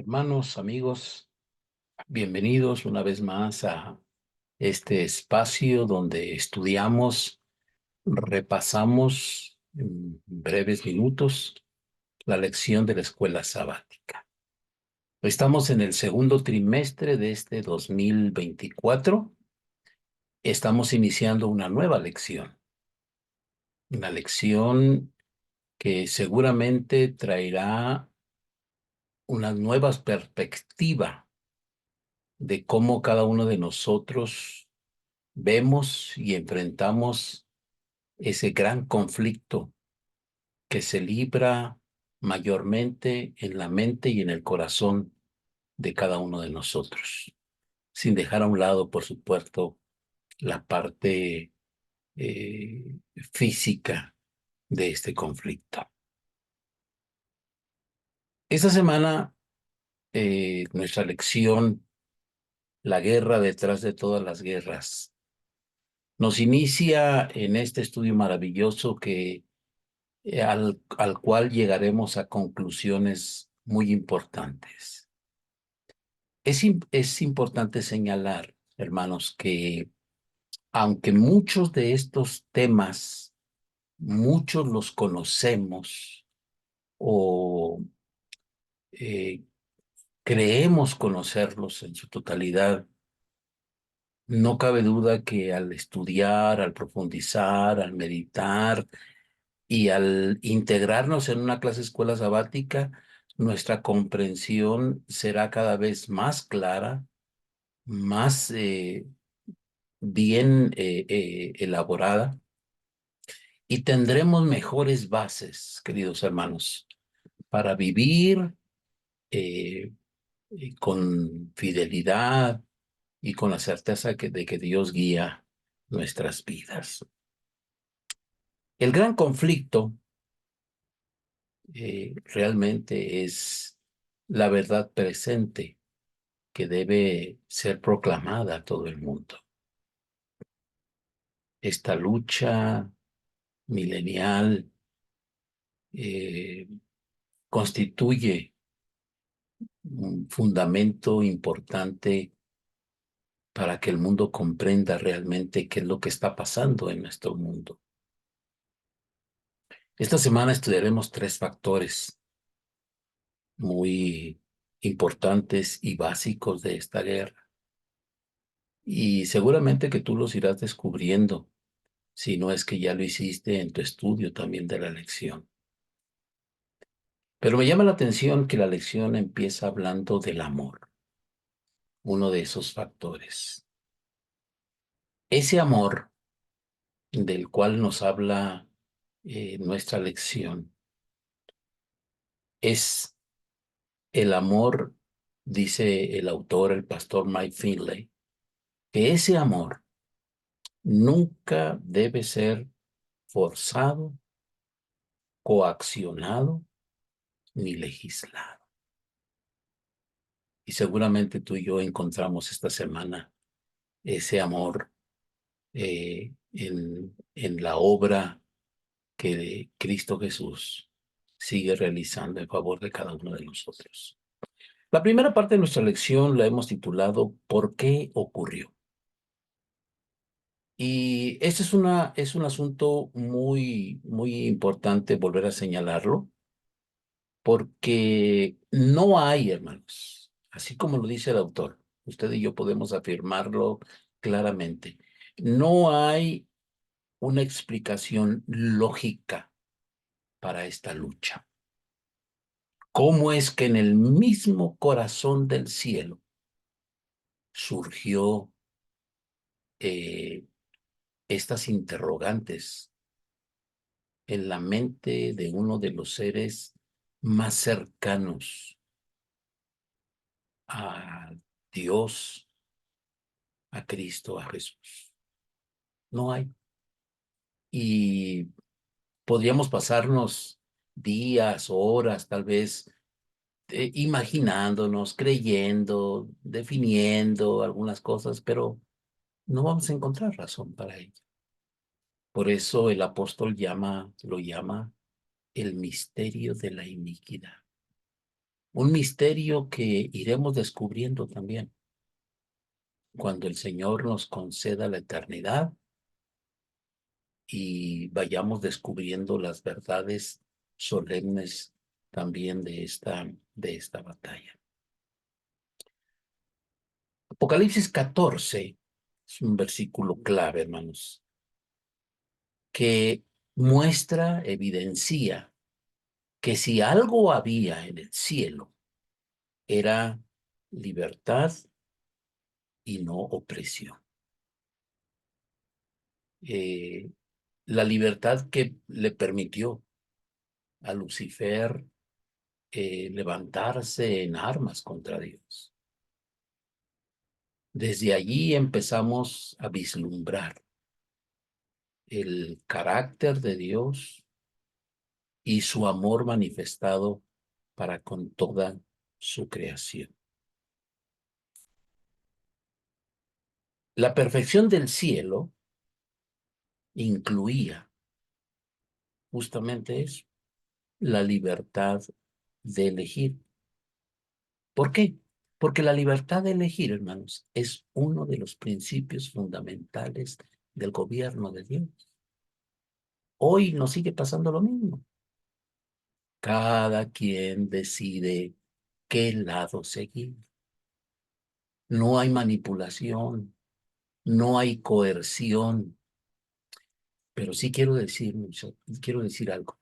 Hermanos, amigos, bienvenidos una vez más a este espacio donde estudiamos, repasamos en breves minutos la lección de la escuela sabática. Estamos en el segundo trimestre de este 2024. Estamos iniciando una lección que seguramente traerá una nueva perspectiva de cómo cada uno de nosotros vemos y enfrentamos ese gran conflicto que se libra mayormente en la mente y en el corazón de cada uno de nosotros, sin dejar a un lado, por supuesto, la parte física de este conflicto. Esta semana, nuestra lección, La guerra detrás de todas las guerras, nos inicia en este estudio maravilloso al cual llegaremos a conclusiones muy importantes. Es importante señalar, hermanos, que aunque muchos de estos temas, muchos los conocemos o eh, creemos conocerlos en su totalidad, no cabe duda que al estudiar, al profundizar, al meditar, y al integrarnos en una clase escuela sabática, nuestra comprensión será cada vez más clara, más bien elaborada, y tendremos mejores bases, queridos hermanos, para vivir eh, con fidelidad y con la certeza de que Dios guía nuestras vidas. El gran conflicto realmente es la verdad presente que debe ser proclamada a todo el mundo. Esta lucha milenial eh, constituye un fundamento importante para que el mundo comprenda realmente qué es lo que está pasando en nuestro mundo. Esta semana estudiaremos tres factores muy importantes y básicos de esta guerra. Y seguramente que tú los irás descubriendo, si no es que ya lo hiciste en tu estudio también de la lección. Pero me llama la atención que la lección empieza hablando del amor, uno de esos factores. Ese amor del cual nos habla nuestra lección es el amor, dice el autor, el pastor Mike Finley, que ese amor nunca debe ser forzado, coaccionado ni legislado. Y seguramente tú y yo encontramos esta semana ese amor en la obra que Cristo Jesús sigue realizando en favor de cada uno de nosotros. La primera parte de nuestra lección la hemos titulado ¿Por qué ocurrió? Y este es un asunto muy importante volver a señalarlo, porque no hay, hermanos, así como lo dice el autor, usted y yo podemos afirmarlo claramente, no hay una explicación lógica para esta lucha. ¿Cómo es que en el mismo corazón del cielo surgió eh, estas interrogantes en la mente de uno de los seres más cercanos a Dios, a Cristo, a Jesús? No hay. Y podríamos pasarnos días, horas, tal vez, imaginándonos, creyendo, definiendo algunas cosas, pero no vamos a encontrar razón para ello. Por eso el apóstol lo llama el misterio de la iniquidad. Un misterio que iremos descubriendo también cuando el Señor nos conceda la eternidad y vayamos descubriendo las verdades solemnes también de esta batalla. Apocalipsis 14 es un versículo clave, hermanos, que muestra, evidencia que si algo había en el cielo era libertad y no opresión. Eh, la libertad que le permitió a Lucifer levantarse en armas contra Dios. Desde allí empezamos a vislumbrar el carácter de Dios y su amor manifestado para con toda su creación. La perfección del cielo incluía justamente eso, la libertad de elegir. ¿Por qué? Porque la libertad de elegir, hermanos, es uno de los principios fundamentales del gobierno de Dios. Hoy nos sigue pasando lo mismo. Cada quien decide qué lado seguir. No hay manipulación, no hay coerción, pero sí quiero decir algo.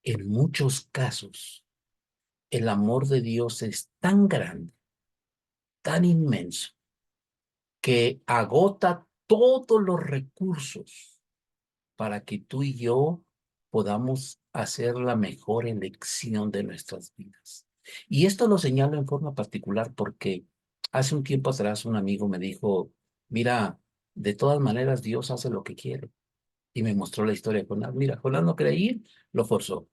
En muchos casos, el amor de Dios es tan grande, tan inmenso, que agota todos los recursos para que tú y yo podamos hacer la mejor elección de nuestras vidas. Y esto lo señalo en forma particular porque hace un tiempo atrás un amigo me dijo, mira, de todas maneras Dios hace lo que quiere. Y me mostró la historia de Jonás. Mira, Jonás no quería ir, lo forzó.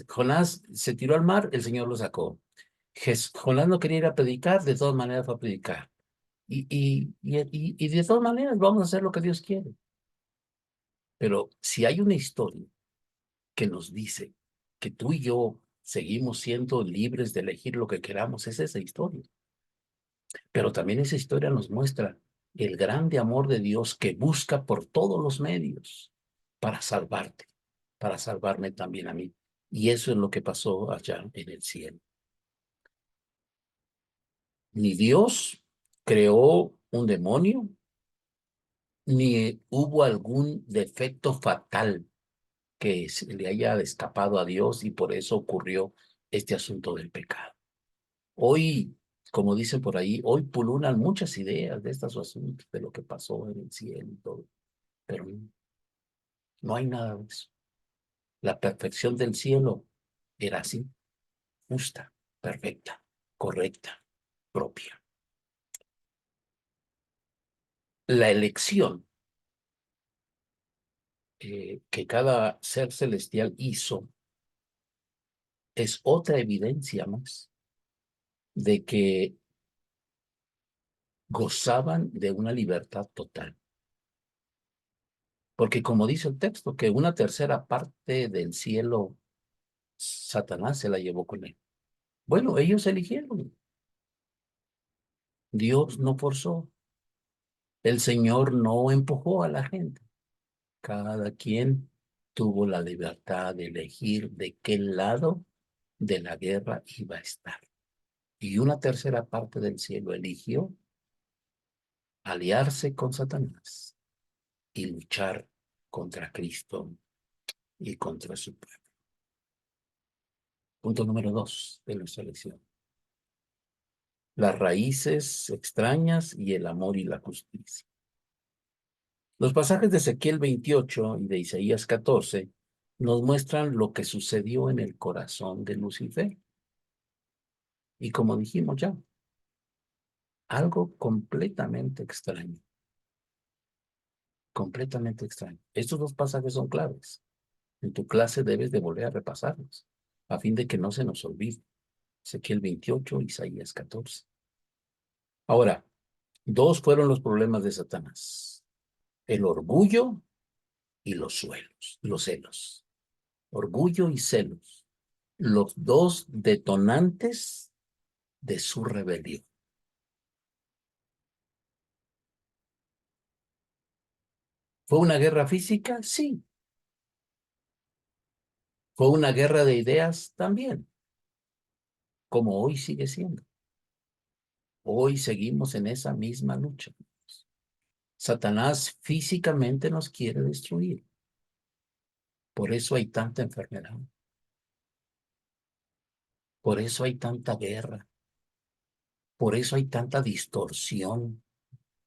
Jonás se tiró al mar, el Señor lo sacó. Jonás no quería ir a predicar, de todas maneras fue a predicar. Y de todas maneras vamos a hacer lo que Dios quiere. Pero si hay una historia que nos dice que tú y yo seguimos siendo libres de elegir lo que queramos, es esa historia. Pero también esa historia nos muestra el grande amor de Dios que busca por todos los medios para salvarte, para salvarme también a mí. Y eso es lo que pasó allá en el cielo. Ni Dios creó un demonio, ni hubo algún defecto fatal que se le haya escapado a Dios y por eso ocurrió este asunto del pecado. Hoy, como dicen por ahí, hoy pululan muchas ideas de estos asuntos, de lo que pasó en el cielo y todo, pero no hay nada de eso. La perfección del cielo era así, justa, perfecta, correcta, propia. La elección que cada ser celestial hizo es otra evidencia más de que gozaban de una libertad total. Porque como dice el texto, que una tercera parte del cielo, Satanás se la llevó con él. Bueno, ellos eligieron. Dios no forzó. El Señor no empujó a la gente. Cada quien tuvo la libertad de elegir de qué lado de la guerra iba a estar. Y una tercera parte del cielo eligió aliarse con Satanás y luchar contra Cristo y contra su pueblo. Punto número 2 de nuestra lección. Las raíces extrañas y el amor y la justicia. Los pasajes de Ezequiel 28 y de Isaías 14 nos muestran lo que sucedió en el corazón de Lucifer. Y como dijimos ya, algo completamente extraño, completamente extraño. Estos dos pasajes son claves. En tu clase debes de volver a repasarlos, a fin de que no se nos olvide. Ezequiel 28, Isaías 14. Ahora, dos fueron los problemas de Satanás: el orgullo y los celos. Orgullo y celos. los dos detonantes de su rebelión. ¿Fue una guerra física? Sí. ¿Fue una guerra de ideas? También, como hoy sigue siendo. Hoy seguimos en esa misma lucha. Satanás físicamente nos quiere destruir. Por eso hay tanta enfermedad. Por eso hay tanta guerra. Por eso hay tanta distorsión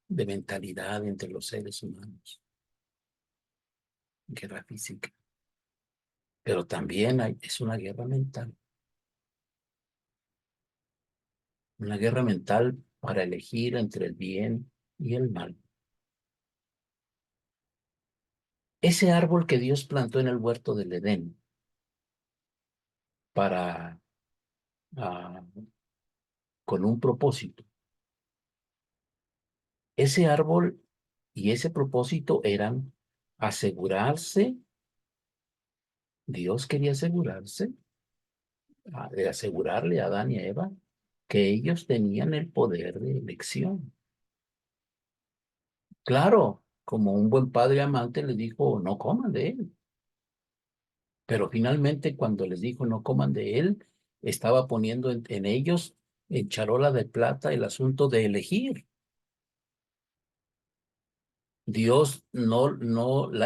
de mentalidad entre los seres humanos. Guerra física. Pero también es una guerra mental. Una guerra mental para elegir entre el bien y el mal. Ese árbol que Dios plantó en el huerto del Edén para, ah, con un propósito. Ese árbol y ese propósito eran asegurarse, Dios quería asegurarse, de asegurarle a Adán y a Eva que ellos tenían el poder de elección. Claro, como un buen padre amante les dijo, no coman de él. Pero finalmente cuando les dijo no coman de él, estaba poniendo en ellos en charola de plata el asunto de elegir. Dios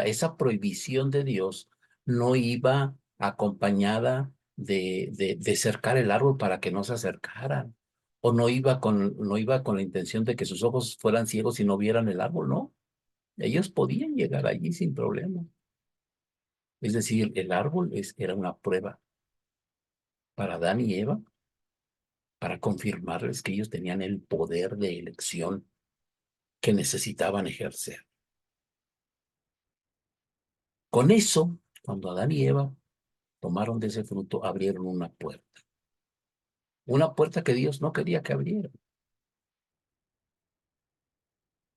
esa prohibición de Dios no iba acompañada de cercar el árbol para que no se acercaran. O no iba con la intención de que sus ojos fueran ciegos y no vieran el árbol, no. Ellos podían llegar allí sin problema. Es decir, el árbol era una prueba para Adán y Eva, para confirmarles que ellos tenían el poder de elección que necesitaban ejercer. Con eso, cuando Adán y Eva tomaron de ese fruto, abrieron una puerta. Una puerta que Dios no quería que abriera.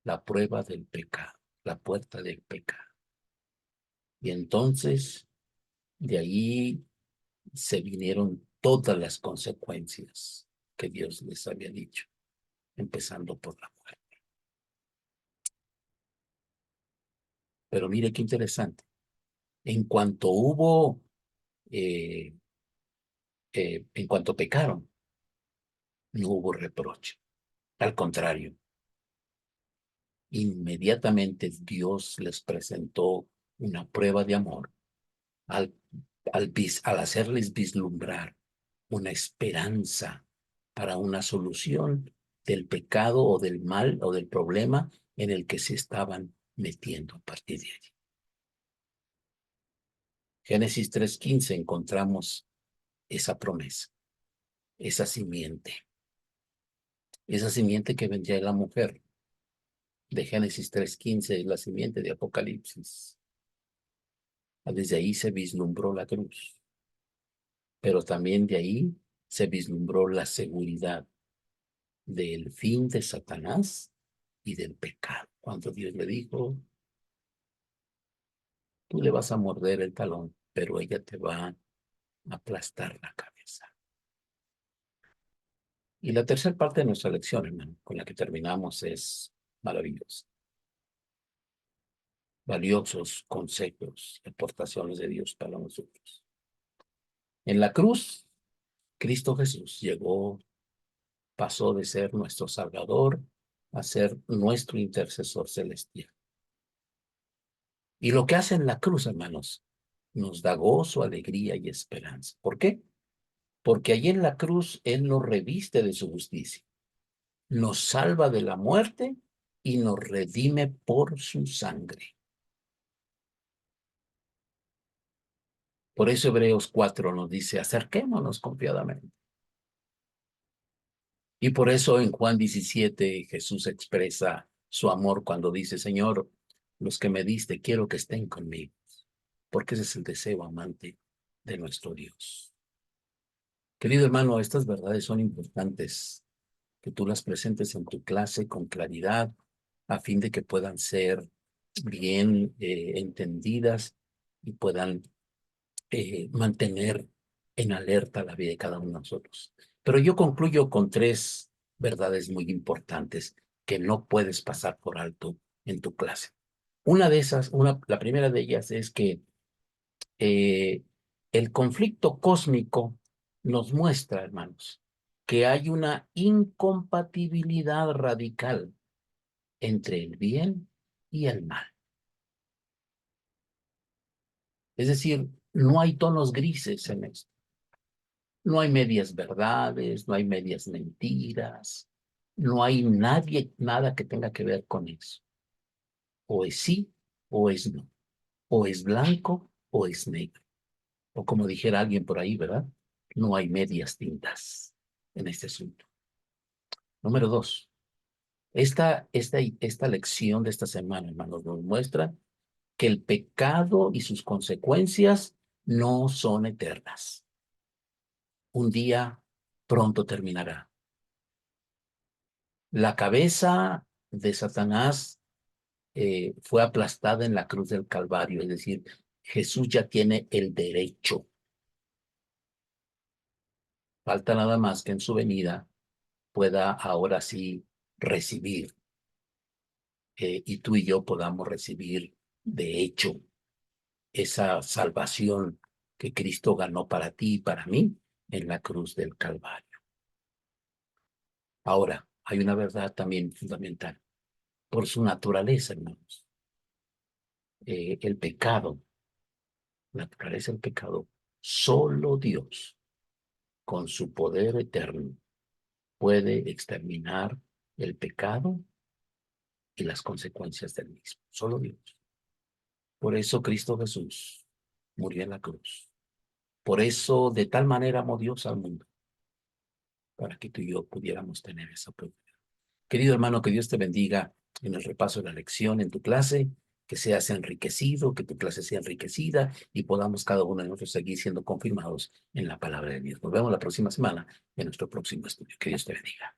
La prueba del pecado, la puerta del pecado. Y entonces, de ahí se vinieron todas las consecuencias que Dios les había dicho, empezando por la muerte. Pero mire qué interesante. En cuanto eh, en cuanto pecaron, no hubo reproche. Al contrario, inmediatamente Dios les presentó una prueba de amor al, al hacerles vislumbrar una esperanza para una solución del pecado o del mal o del problema en el que se estaban metiendo a partir de allí. Génesis 3:15 encontramos esa promesa, esa simiente que vendría de la mujer. De Génesis 3:15 es la simiente de Apocalipsis. Desde ahí se vislumbró la cruz, pero también de ahí se vislumbró la seguridad del fin de Satanás y del pecado. Cuando Dios le dijo, tú le vas a morder el talón, pero ella te va a aplastar la cabeza. Y la tercera parte de nuestra lección, hermano, con la que terminamos, es maravillosa. Valiosos consejos y aportaciones de Dios para nosotros. En la cruz, Cristo Jesús pasó de ser nuestro Salvador a ser nuestro intercesor celestial. Y lo que hace en la cruz, hermanos, nos da gozo, alegría y esperanza. ¿Por qué? Porque allí en la cruz Él nos reviste de su justicia, nos salva de la muerte y nos redime por su sangre. Por eso Hebreos 4 nos dice, acerquémonos confiadamente. Y por eso en Juan 17 Jesús expresa su amor cuando dice, Señor, los que me diste quiero que estén conmigo, porque ese es el deseo amante de nuestro Dios. Querido hermano, estas verdades son importantes, que tú las presentes en tu clase con claridad, a fin de que puedan ser bien entendidas y puedan mantener en alerta la vida de cada uno de nosotros. Pero yo concluyo con tres verdades muy importantes que no puedes pasar por alto en tu clase. Una de esas, la primera de ellas es que eh, el conflicto cósmico nos muestra, hermanos, que hay una incompatibilidad radical entre el bien y el mal. Es decir, no hay tonos grises en esto. No hay medias verdades, no hay medias mentiras, no hay nada que tenga que ver con eso. O es sí o es no. O es blanco o es negro. O como dijera alguien por ahí, ¿verdad? No hay medias tintas en este asunto. Número dos, esta lección de esta semana, hermanos, nos muestra que el pecado y sus consecuencias no son eternas. Un día pronto terminará. La cabeza de Satanás fue aplastada en la cruz del Calvario, es decir, Jesús ya tiene el derecho. Falta nada más que en su venida pueda ahora sí recibir, y tú y yo podamos recibir de hecho esa salvación que Cristo ganó para ti y para mí en la cruz del Calvario. Ahora, hay una verdad también fundamental. Por su naturaleza, hermanos, el pecado, la naturaleza del pecado, solo Dios, con su poder eterno, puede exterminar el pecado y las consecuencias del mismo. Solo Dios. Por eso Cristo Jesús murió en la cruz. Por eso de tal manera amó Dios al mundo, para que tú y yo pudiéramos tener esa oportunidad. Querido hermano, que Dios te bendiga en el repaso de la lección en tu clase, que seas enriquecido, que tu clase sea enriquecida y podamos cada uno de nosotros seguir siendo confirmados en la palabra de Dios. Nos vemos la próxima semana en nuestro próximo estudio. Que Dios te bendiga.